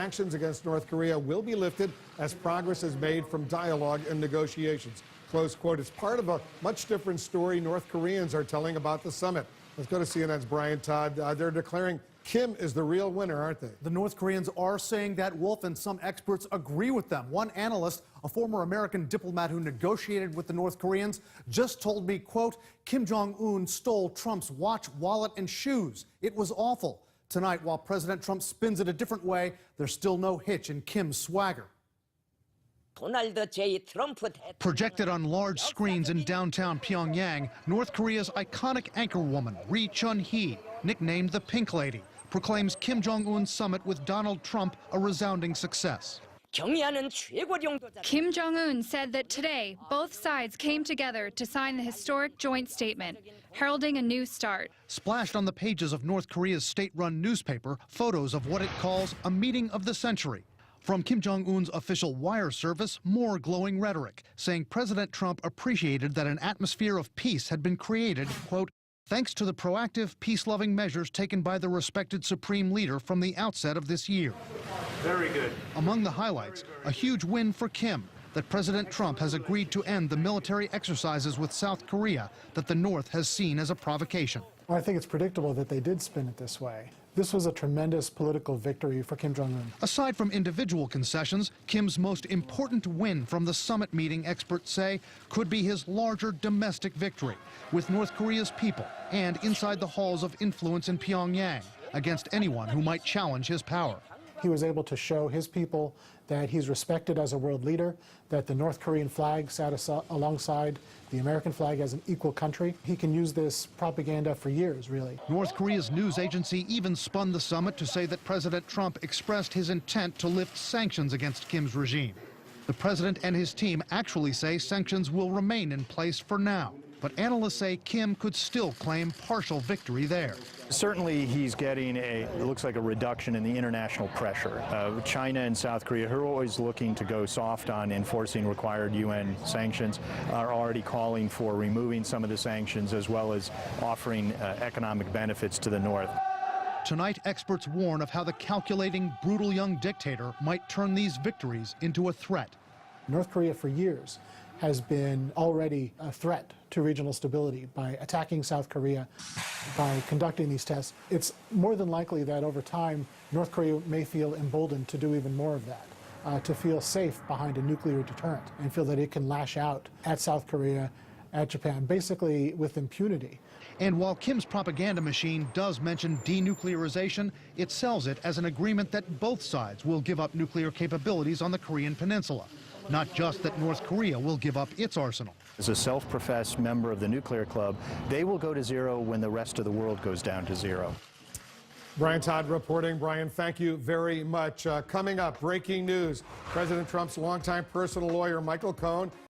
sanctions against North Korea will be lifted as progress is made from dialogue and negotiations. Close quote. It's part of a much different story North Koreans are telling about the summit. Let's go to CNN's Brian Todd. They're declaring Kim is the real winner, aren't they? The North Koreans are saying that, Wolf, and some experts agree with them. One analyst, a former American diplomat who negotiated with the North Koreans, just told me, quote, Kim Jong-un stole Trump's watch, wallet, and shoes. It was awful. Tonight, while President Trump spins it a different way, there's still no hitch in Kim's swagger. Projected on large screens in downtown Pyongyang, North Korea's iconic anchorwoman, Ri Chun-hee, nicknamed the Pink Lady, proclaims Kim Jong-un's summit with Donald Trump a resounding success. Kim Jong-un said that today, both sides came together to sign the historic joint statement, heralding a new start. Splashed on the pages of North Korea's state-run newspaper, photos of what it calls a meeting of the century. From Kim Jong-un's official wire service, more glowing rhetoric, saying President Trump appreciated that an atmosphere of peace had been created, quote, thanks to the proactive, peace-loving measures taken by the respected supreme leader from the outset of this year. Very good. Among the highlights, a huge win for Kim, that President Trump has agreed to end the military exercises with South Korea that the North has seen as a provocation. Well, I think it's predictable that they did spin it this way. This was a tremendous political victory for Kim Jong-un. Aside from individual concessions, Kim's most important win from the summit meeting, experts say, could be his larger domestic victory with North Korea's people and inside the halls of influence in Pyongyang against anyone who might challenge his power. He was able to show his people that he's respected as a world leader, that the North Korean flag sat alongside the American flag as an equal country. He can use this propaganda for years, really. North Korea's news agency even spun the summit to say that President Trump expressed his intent to lift sanctions against Kim's regime. The president and his team actually say sanctions will remain in place for now. But analysts say Kim could still claim partial victory there. Certainly he's getting it looks like a reduction in the international pressure. China and South Korea, who are always looking to go soft on enforcing required UN sanctions, are already calling for removing some of the sanctions as well as offering economic benefits to the North. Tonight, experts warn of how the calculating, brutal young dictator might turn these victories into a threat. North Korea for years has been already a threat to regional stability by attacking South Korea, by conducting these tests. It's more than likely that over time, North Korea may feel emboldened to do even more of that, to feel safe behind a nuclear deterrent and feel that it can lash out at South Korea, at Japan, basically with impunity. And while Kim's propaganda machine does mention denuclearization, it sells it as an agreement that both sides will give up nuclear capabilities on the Korean peninsula. Not just that North Korea will give up its arsenal. As a self-professed member of the nuclear club, they will go to zero when the rest of the world goes down to zero. Brian Todd reporting. Brian, thank you very much. Coming up, breaking news. President Trump's longtime personal lawyer, Michael Cohen,